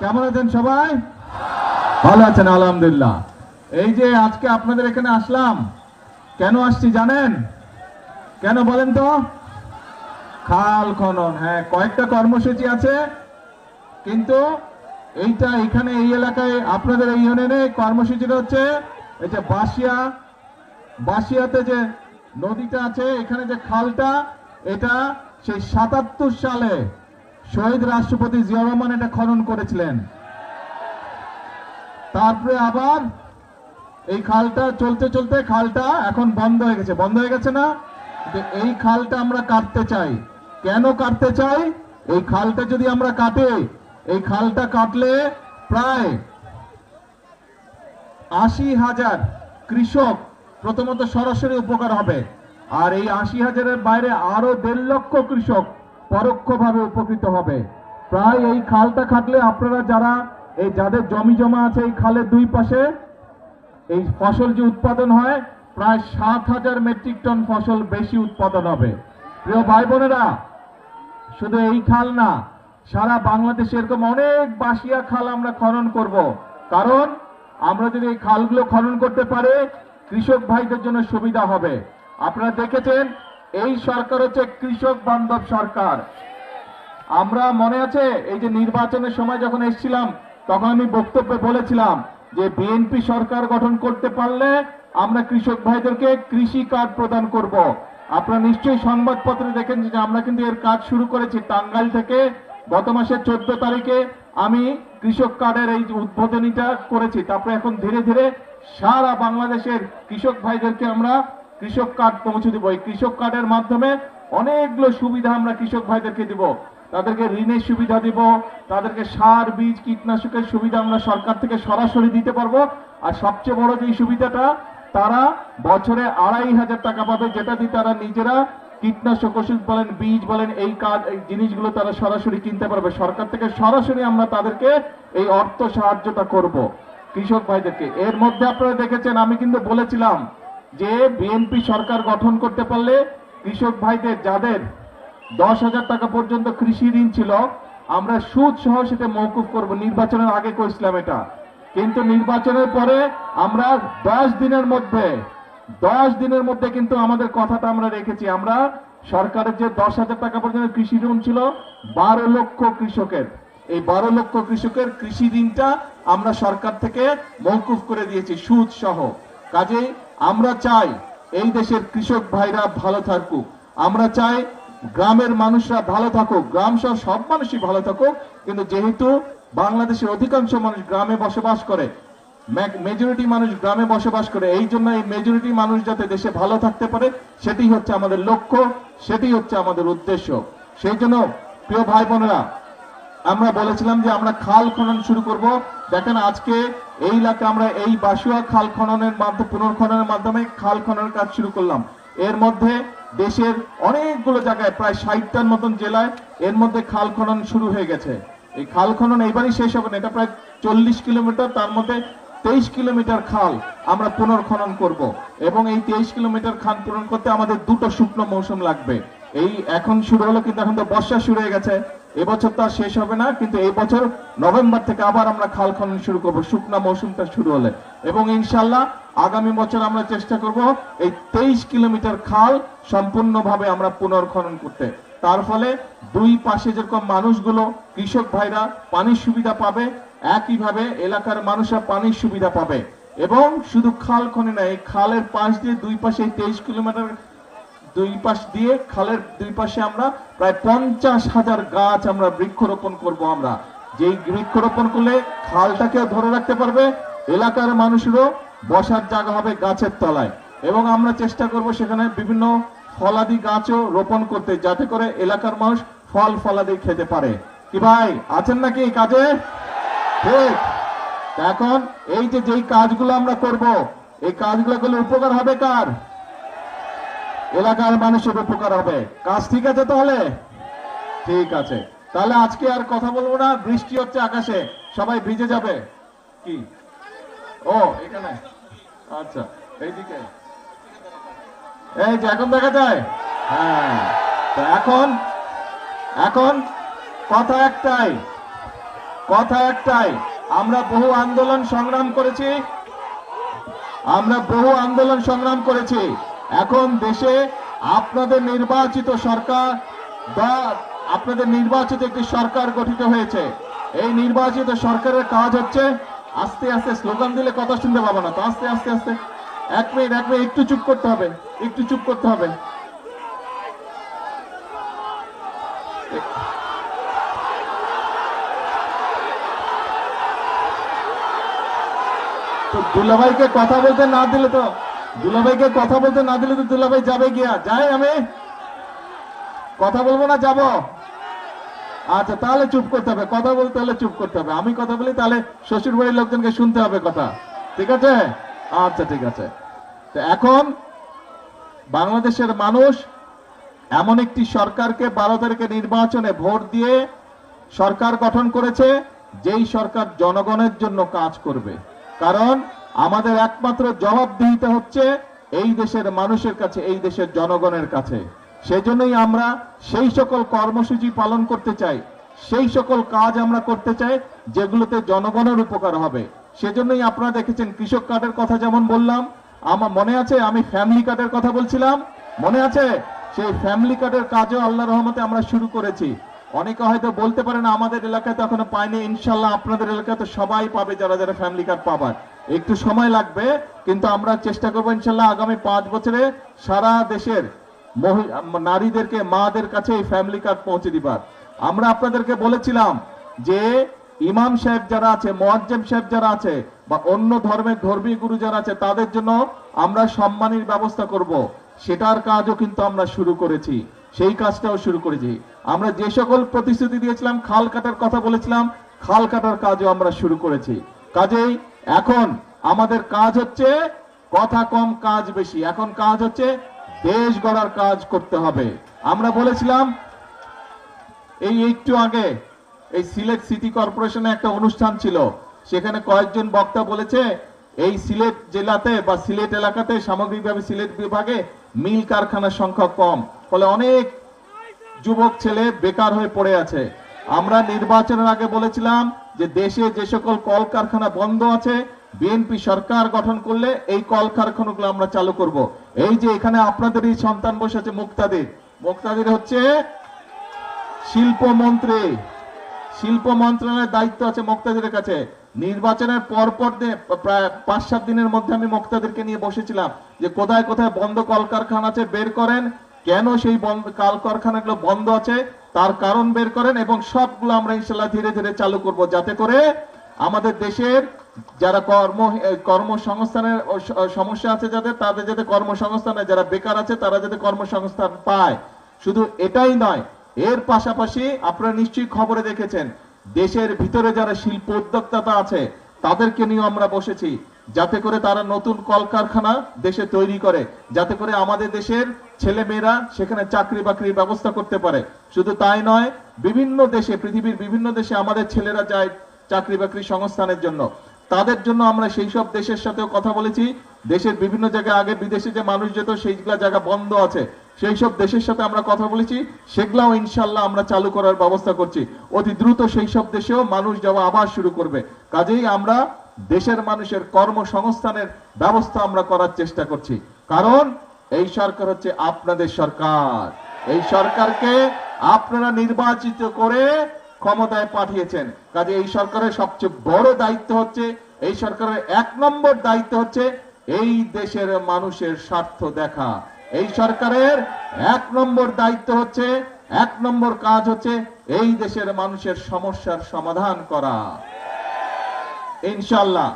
কেমন আছেন সবাই? ভালো আছেন? আলহামদুলিল্লাহ। এই যে আজকে আপনাদের এখানে আসলাম, কেন আসছি জানেন? কেন বলেন তো? খাল খনন। হ্যাঁ, কয়েকটা কর্মসূচি আছে, কিন্তু এইটা এখানে এই এলাকায় আপনাদের এই ইউনিয়নে কর্মসূচিটা হচ্ছে এই যে বাসিয়াতে যে নদীটা আছে, এখানে যে খালটা, এটা সেই ৭৭ সালে শহীদ রাষ্ট্রপতি জিয়াউর রহমান এটা খনন করেছিলেন। তারপরে আবার এই খালটা চলতে চলতে খালটা এখন বন্ধ হয়ে গেছে। বন্ধ হয়ে গেছে না? এই খালটা আমরা কাটতে চাই। কেন কাটতে চাই? এই খালটা যদি আমরা কাটি, এই খালটা কাটলে প্রায় ৮০,০০০ কৃষক প্রথমত সরাসরি উপকার হবে, আর এই ৮০,০০০-এর বাইরে আরো ১.৫ লক্ষ কৃষক পরোক্ষভাবে উপকৃত হবে। প্রায় এই খালটা কাটলে আপনারা যারা এই যাদের জমি জমা আছে এই খালের দুই পাশে, এই ফসল যে উৎপাদন হয় প্রায় ৭,০০০ মেট্রিক টন ফসল বেশি উৎপাদন হবে। প্রিয় ভাই বোনেরা, শুধু এই খাল না, সারা বাংলাদেশে এরকম অনেক বাসিয়া খাল আমরা খনন করব। কারণ আমরা যদি এই খালগুলো খনন করতে পারি, কৃষক ভাইদের জন্য সুবিধা হবে। আপনারা দেখেছেন এই সরকার হচ্ছে কৃষক বান্ধব সরকার। আমরা মনে আছে এই যে নির্বাচনের সময় যখন এসেছিলাম, তখন আমি বক্তব্যে বলেছিলাম যে বিএনপি সরকার গঠন করতে পারলে আমরা কৃষক ভাইদেরকে কৃষি কার্ড প্রদান করব। আপনারা নিশ্চয়ই সংবাদপত্রে দেখেন যে আমরা কিন্তু এর কাজ শুরু করেছি টাঙ্গাইল থেকে। গত মাসের ১৪ তারিখে আমি কৃষক কার্ডের এই উদ্বোধনীটা করেছি। তারপরে এখন ধীরে ধীরে সারা বাংলাদেশের কৃষক ভাইদেরকে আমরা কৃষক কার্ড পৌঁছে দিব। এই কৃষক কার্ডের মাধ্যমে অনেকগুলো সুবিধা আমরা কৃষক ভাইদেরকে দিব। তাদেরকে ঋণের সুবিধা দিব, তাদেরকে সার বীজ কীটনাশকের সুবিধা আমরা সরকার থেকে সরাসরি দিতে পারবো। আর সবচেয়ে বড় যে সুবিধাটা, তারা বছরে ২৫০০ টাকা পাবে, যেটা দিয়ে তারা নিজেরা কীটনাশক ওষুধ বলেন, বীজ বলেন, এই জিনিসগুলো তারা সরাসরি কিনতে পারবে। সরকার থেকে সরাসরি আমরা তাদেরকে এই অর্থ সাহায্যটা করব কৃষক ভাইদেরকে। এর মধ্যে আপনারা দেখেছেন আমি কিন্তু বলেছিলাম যে বিএনপি সরকার গঠন করতে পারলে কৃষক ভাইদের যাদের ১০,০০০ টাকা পর্যন্ত কৃষি ঋণ ছিল, আমরা সুদ সহ সেটা মওকুফ করব। নির্বাচনের আগে করেছিলাম এটা, কিন্তু নির্বাচনের পরে আমরা ১০ দিনের মধ্যে কিন্তু আমাদের কথাটা আমরা রেখেছি। আমরা সরকারের যে ১০,০০০ টাকা পর্যন্ত কৃষি ঋণ ছিল ১২ লক্ষ কৃষকের, এই ১২ লক্ষ কৃষকের কৃষি ঋণটা আমরা সরকার থেকে মওকুফ করে দিয়েছি সুদ সহ। কাজেই আমরা চাই এই দেশের কৃষক ভাইরা ভালো থাকুক, আমরা চাই গ্রামের মানুষরা ভালো থাকুক, গ্রাম সহ সব মানুষই ভালো থাকুক। কিন্তু যেহেতু বাংলাদেশের অধিকাংশ মানুষ গ্রামে বসবাস করে, মেজরিটি মানুষ গ্রামে বসবাস করে, এই জন্য এই মেজরিটি মানুষ যাতে দেশে ভালো থাকতে পারে, সেটি হচ্ছে আমাদের লক্ষ্য, সেটি হচ্ছে আমাদের উদ্দেশ্য। সেই জন্য প্রিয় ভাই বোনেরা, আমরা বলেছিলাম যে আমরা খাল খনন শুরু করব। দেখেন আজকে এই এলাকা আমরা এই বাসুয়া খাল খননের মাধ্যমে, পুনর্খননের মাধ্যমে খাল খননের কাজ শুরু করলাম। এর মধ্যে দেশের অনেকগুলো জায়গায় প্রায় ৬০টার মতন জেলায় এর মধ্যে খাল খনন শুরু হয়ে গেছে। এই খাল খনন এবারই শেষ হবে না, এটা প্রায় ৪০ কিলোমিটার, তার মধ্যে ২৩ কিলোমিটার খাল আমরা পুনর্খনন করব। এবং এই ২৩ কিলোমিটার খাল পূরণ করতে আমাদের ২টো শুকনো মৌসুম লাগবে। এই এখন শুরু হলো, কিন্তু এখন তো বর্ষা শুরু হয়ে গেছে, এবছর তো আর শেষ হবে না, কিন্তু এই বছর নভেম্বর থেকে আবার আমরা খাল খনন শুরু করব শুকনা মৌসুমটা শুরু হলে। এবং ইনশাল্লাহ আগামী বছর আমরা চেষ্টা করব এই ২৩ কিলোমিটার খাল সম্পূর্ণভাবে আমরা পুনর্খনন করতে। তার ফলে দুই পাশে যেরকম মানুষগুলো কৃষক ভাইরা পানির সুবিধা পাবে, একইভাবে এলাকার মানুষরা পানির সুবিধা পাবে। এবং শুধু খাল খনে না, এই খালের পাশ দিয়ে দুই পাশে ২৩ কিলোমিটার দুই পাশ দিয়ে খালের দুই পাশে আমরা প্রায় ৫০,০০০ গাছ আমরা বৃক্ষরোপণ করব। আমরা যেই বৃক্ষরোপণ করলে খালটাকেও ধরে রাখতে পারবে, এলাকার মানুষেরও বসার জায়গা হবে গাছের তলায়। এবং আমরা চেষ্টা করব সেখানে বিভিন্ন ফলাদি গাছও রোপণ করতে, যাতে করে এলাকার মানুষ ফল ফলাদি খেতে পারে। কি ভাই আছেন নাকি এই কাজে? ঠিক। এখন এই যে যেই কাজগুলো আমরা করব, এই কাজগুলো করলে উপকার হবে কার? এলাকার মানুষের উপকার হবে। কাজ ঠিক আছে তাহলে? ঠিক আছে, তাহলে আজকে আর কথা বলবো না। বৃষ্টি হচ্ছে আকাশে, সবাই ভিজে যাবে। কি ও এখানে, আচ্ছা এইদিকে, এই যে এখন দেখা যায়। হ্যাঁ, এখন কথা একটাই, কথা একটাই, আমরা বহু আন্দোলন সংগ্রাম করেছি, এখন দেশে আপনাদের নির্বাচিত সরকার বা আপনাদের নির্বাচিত একটি সরকার গঠিত হয়েছে। এই নির্বাচিত সরকারের কাজ হচ্ছে, আস্তে আস্তে স্লোগান দিলে কথা শুনতে পাবো না তো, আস্তে আস্তে আস্তে, এক মিনিট একটু চুপ করতে হবে, তো দুলাভাইকে কথা বলতে না দিলে তো দুলাভাই যাবে গিয়া যায়, আমি কথা বলবো না, যাব? আচ্ছা তাহলে চুপ করতে হবে, কথা বলতে হলে চুপ করতে হবে। আমি কথা বলি তাহলে শ্বশুর বাড়ির লোকজনকে শুনতে হবে কথা, ঠিক আছে? আচ্ছা ঠিক আছে। তো এখন বাংলাদেশের মানুষ এমন একটি সরকারকে 12 তারিখে নির্বাচনে ভোট দিয়ে সরকার গঠন করেছে, যেই সরকার জনগণের জন্য কাজ করবে। কারণ আমাদের একমাত্র জবাবদিহিতা হচ্ছে এই দেশের মানুষের কাছে, এই দেশের জনগণের কাছে। সেজন্যই আমরা সেই সকল কর্মসূচি পালন করতে চাই, সেই সকল কাজ আমরা করতে চাই যেগুলোতে জনগণের উপকার হবে। সেজন্যই আপনারা দেখেছেন কৃষক কার্ডের কথা যেমন বললাম, আমার মনে আছে আমি ফ্যামিলি কার্ডের কথা বলছিলাম, মনে আছে? সেই ফ্যামিলি কার্ডের কাজও আল্লাহর রহমতে আমরা শুরু করেছি। অনেকে হয়তো বলতে পারেন আমাদের এলাকায় তো এখনো পাইনি, ইনশাল্লাহ আপনাদের এলাকায় তো সবাই পাবে, যারা যারা ফ্যামিলি কার্ড পাবার। একটু সময় লাগবে, কিন্তু আমরা চেষ্টা করবো ইনশাল্লাহ আগামী 5 বছরে সারা দেশের নারীদেরকে, মাদের কাছে এই ফ্যামিলি কার্ড পৌঁছে দিবার। আমরা আপনাদেরকে বলেছিলাম যে ইমাম সাহেব যারা আছে, মুয়াজ্জিম সাহেব যারা আছে, বা অন্য ধর্মের ধর্মীয় গুরু যারা আছে, তাদের জন্য আমরা সম্মানের ব্যবস্থা করব। সেটার কাজও কিন্তু আমরা শুরু করেছি, সেই কাজটাও শুরু করেছি। আমরা যে সকল প্রতিশ্রুতি দিয়েছিলাম, খাল কাটার কথা বলেছিলাম, খাল কাটার কাজও আমরা শুরু করেছি। কাজেই এখন আমাদের কাজ হচ্ছে কথা কম কাজ বেশি, এখন কাজ হচ্ছে দেশ গড়ার কাজ করতে হবে। আমরা বলেছিলাম এই একটু আগে এই সিলেট সিটি কর্পোরেশনে একটা অনুষ্ঠান ছিল, সেখানে কয়েকজন বক্তা বলেছে এই সিলেট জেলাতে বা সিলেট এলাকাতে সামগ্রিকভাবে সিলেট বিভাগে মিল কারখানার সংখ্যা কম, ফলে অনেক যুবক ছেলে বেকার হয়ে পড়ে আছে। আমরা নির্বাচনের আগে বলেছিলাম যে দেশে যে সকল কলকারখানা বন্ধ আছে, বিএনপি সরকার গঠন করলে এই কলকারখানাগুলো আমরা চালু করব। এই যে এখানে আপনাদেরই সন্তান বসে আছে মুক্তাদির হচ্ছে শিল্পমন্ত্রী, শিল্প মন্ত্রণালয়ের দায়িত্ব আছে মুক্তাদিরের কাছে। নির্বাচনের পরপর প্রায় 5-7 দিনের মধ্যে আমি মুক্তাদিরকে নিয়ে বসেছিলাম যে কোথায় কোথায় বন্ধ কলকারখানা আছে বের করেন, কেন সেই কলকারখানাগুলো বন্ধ আছে তার কারণ বের করেন, এবং সবগুলো আমরা ইনশাল্লাহ ধীরে ধীরে চালু করব, যাতে করে আমাদের দেশের যারা কর্মসংস্থানের সমস্যা আছে তাদের যাতে কর্মসংস্থানে, যারা বেকার আছে তারা যাতে কর্মসংস্থান পায়। শুধু এটাই নয়, এর পাশাপাশি আপনারা নিশ্চয়ই খবরে দেখেছেন দেশের ভিতরে যারা শিল্প উদ্যোক্তা আছে তাদেরকে নিয়ে আমরা বসেছি, যাতে করে তারা নতুন কলকারখানা দেশে তৈরি করে, যাতে করে আমাদের দেশের ছেলে মেয়েরা সেখানে চাকরি বাকরির ব্যবস্থা করতে পারে। শুধু তাই নয়, বিভিন্ন দেশে, পৃথিবীর বিভিন্ন দেশে আমাদের ছেলেরা যায় চাকরি বাকরি সংস্থানের জন্য। তাদের জন্য আমরা সেই সব দেশের সাথেও কথা বলেছি। দেশের বিভিন্ন জায়গায় আগে বিদেশে যে মানুষ যেত, সেইগুলা জায়গা বন্ধ আছে, সেই সব দেশের সাথে আমরা কথা বলেছি, সেগুলাও ইনশাল্লাহ আমরা চালু করার ব্যবস্থা করছি। অতি দ্রুত সেই সব দেশেও মানুষ যাওয়া আবার শুরু করবে। কাজেই আমরা দেশের মানুষের কর্মসংস্থানের ব্যবস্থা আমরা করার চেষ্টা করছি, কারণ এই সরকার হচ্ছে আপনাদের সরকার। এই সরকারকে আপনারা নির্বাচিত করে ক্ষমতায় পাঠিয়েছেন। কাজে এই সরকারের সবচেয়ে বড় দায়িত্ব হচ্ছে, এই সরকারের 1 নম্বর দায়িত্ব হচ্ছে এই দেশের মানুষের স্বার্থ দেখা। এই সরকারের 1 নম্বর দায়িত্ব হচ্ছে, 1 নম্বর কাজ হচ্ছে এই দেশের মানুষের সমস্যার সমাধান করা। ইনশাআল্লাহ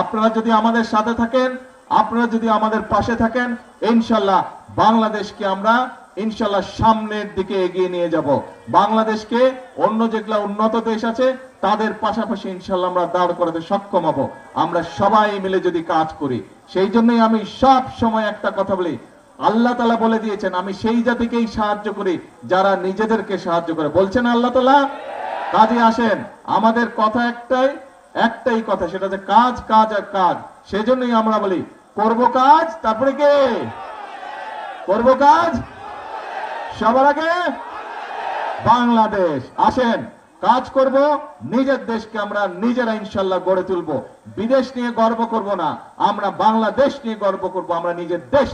আপনারা যদি আমাদের সাথে থাকেন, আপনারা যদি আমাদের পাশে থাকেন, ইনশাআল্লাহ বাংলাদেশকে আমরা ইনশাআল্লাহ সামনের দিকে এগিয়ে নিয়ে যাব। বাংলাদেশকে অন্য যেগুলা উন্নত দেশ আছে তাদের পাশাপাশি ইনশাআল্লাহ আমরা দাঁড় করাতে সক্ষম হব, আমরা সবাই মিলে যদি কাজ করি। সেই জন্যই আমি সব সময় একটা কথা বলি, আল্লাহ তাআলা বলে দিয়েছেন আমি সেই জাতিকেই সাহায্য করি যারা নিজেদেরকে সাহায্য করে, বলছেন আল্লাহ তাআলা। কাজে আসেন, আমাদের কথা একটাই কথা, সেটা হচ্ছে কাজ, কাজ আর কাজ। সেজন্যই আমরা বলি করব কাজ, তারপরে কে করব কাজ, সবার আগে বাংলাদেশ। আসেন কাজ করব, নিজের দেশকে আমরা নিজেরা ইনশাল্লাহ গড়ে তুলব। বিদেশ নিয়ে গর্ব করব না, আমরা বাংলাদেশ নিয়ে গর্ব করব, আমরা নিজের দেশ